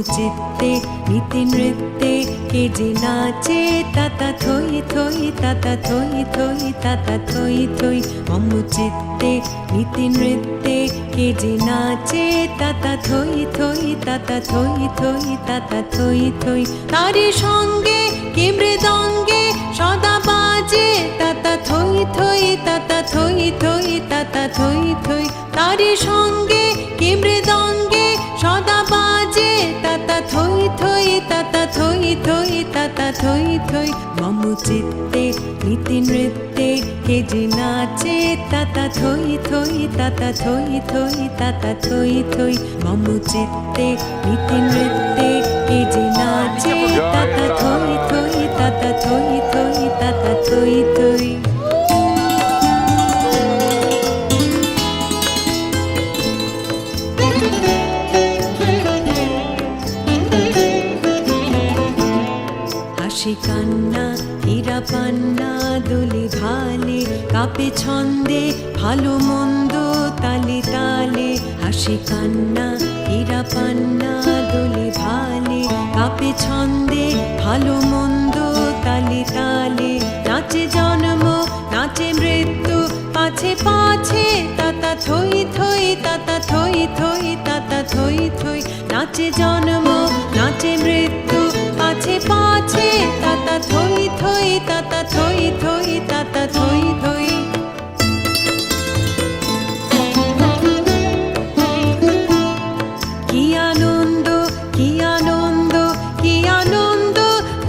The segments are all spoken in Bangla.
চিত্তে নীতি নৃত্যে কে যে নাচে তাতা থই থই তাতা থই থই তাতা থই থই মম চিত্তে নীতি নৃত্যে কে যে নাচে তাতা থই থই তাতা থই থই তাতা থই থই তারি সঙ্গে কে মৃদঙ্গে সদা বাজে তাতা থই থই তাতা থই থই তাতা থই থই তারি সঙ্গে কে মৃদঙ্গে সদা বাজে তাতা থই থই তাতা থই থই তাতা থই থই মম চিত্তে নীতি নৃত্যে কে যে নাচে তাতা থই থই তাতা থই থই তাতা থই থই মম চিত্তে নীতি নৃত্যে কে যে নাচে তাতা থই থই তাতা থই থই তাতা থই থই হাসি কান্না হীরা পান্না দোলে ভালে কাপে ছন্দে ভালো মন্দ তালে তালে হাসি কান্না হীরা পান্না দোলে ভালে কাপে ছন্দে ভালো মন্দ তালে তালে নাচে জন্ম নাচে মৃত্যু পাছে পাছে তাতা থই থই তাতা থই থই তাতা থই থই নাচে জন্ম নাচে মৃত্যু পাছে পাছে তাতা থই থই তাতা থই থই তাতা থই থই কি আনন্দ কি আনন্দ কি আনন্দ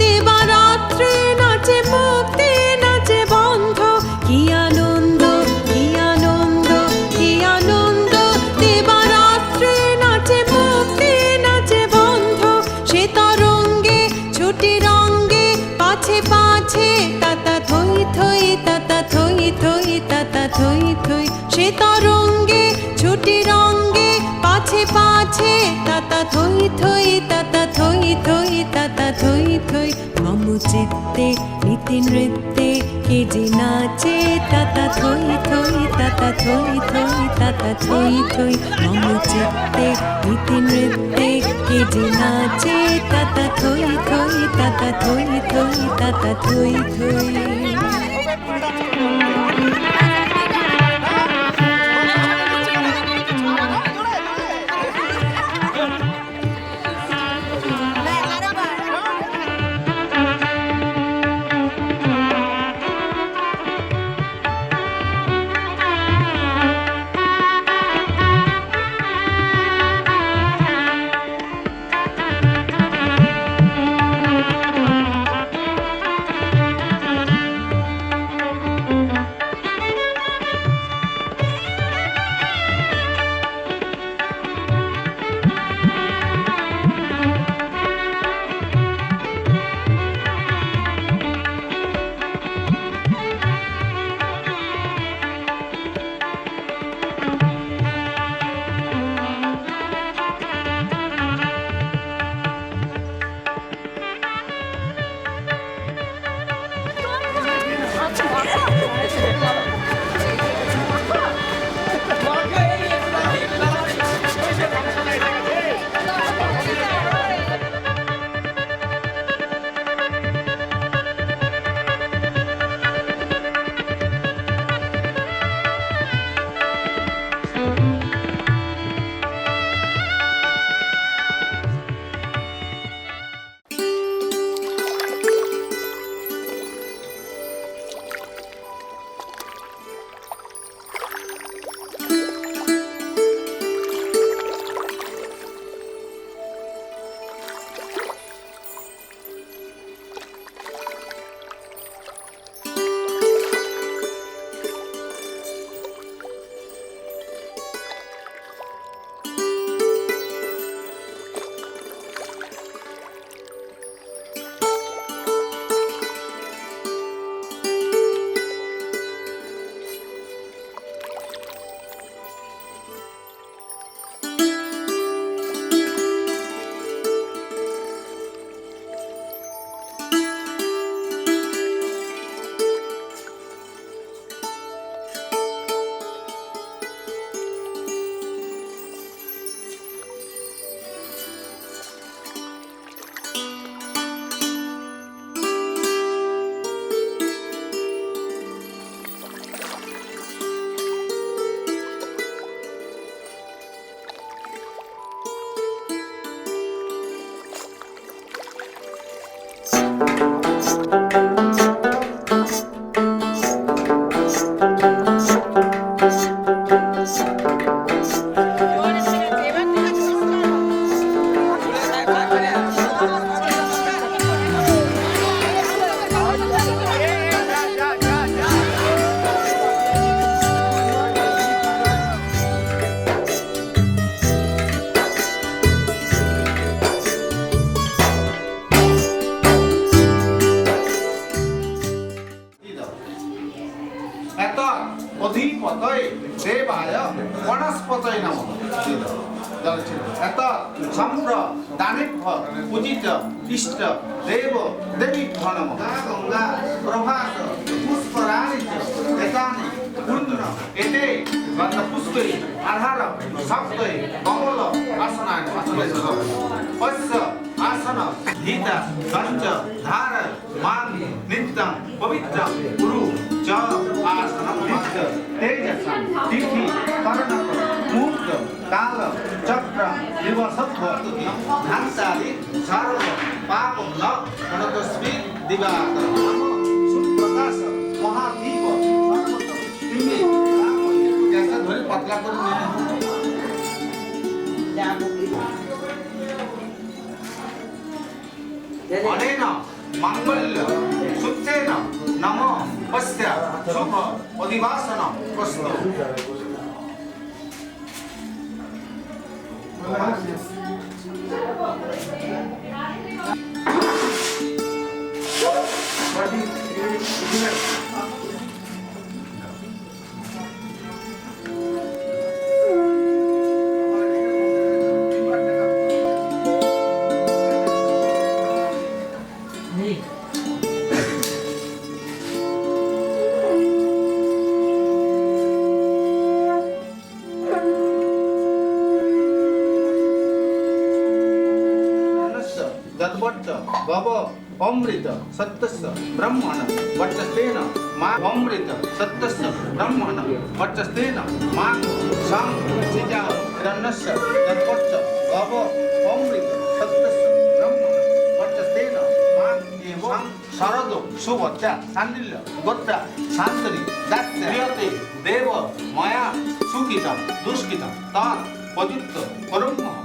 দিবারাত্রে নাচে মুক্তি নাচে বন্ধ কি আনন্দ কি আনন্দ কি আনন্দ দিবারাত্রে নাচে মুক্তি নাচে বন্ধ সে তরঙ্গে ছুটি রঙ্গে পাছে পাছে তাতা থই থই তাতা থই থই তাতা থই থই সে তরঙ্গে ছুটি রঙ্গে পাছে পাছে তাতা থই থই তাতা থই থই তাতা থই থই মম চিত্তে নীতি নৃত্যে কে যে নাচে তাতা থই থই তাতা থই থই তাতা থই থই মম চিত্তে নীতি নৃত্যে কে যে নাচে তাতা থই থই তাতা থই থই তাতা থই থই দেবায় বনস্পতয়ে নমঃ জলে ছিল এত সম্প্র দানিভ্য পূজিত ইষ্ট দেব দেবীভ্য নমঃ গঙ্গা প্রভাস পুষ্পরাণি এতানি পূর্ণ এতে গন্ধ পুষ্পে আধার সপ্তয়ে কমল আসনায় আসনে পশ্য আসন গীতা গঞ্জ ধার মান নিত্যং পবিত্রং গুরু চ আসনম নিত্য তেজস তিথি কর্ণক মুক্ত কাল চক্র দিবসত্ব ধান্তারি সর্ব পাপ ন গণতস্মি দিবাকর নম সুপ্রকাশ মহাদীপ সর্বত তিমি कैसे ধরে পাতলা করে নিয়ে अनेन मांगल्य सुत्तेन नमो पश्य शुभ अधिवासन प्रस्तु भव अमृत सत्यस्य ब्रह्मण वर्चस्तेन मा अमृत सत्यस्य ब्रह्मण वर्चस्तेन मा सं सिजा हिरण्यस्य तत्पश्च भव अमृत सत्यस्य ब्रह्मण वर्चस्तेन मा एवं शरद सुभत्या शाण्डिल्य गोत्रा शान्तरि दास्य प्रियते देव मया सुखितं दुष्कितं तान् पतित्त परमः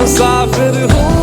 मुसाफिर हूँ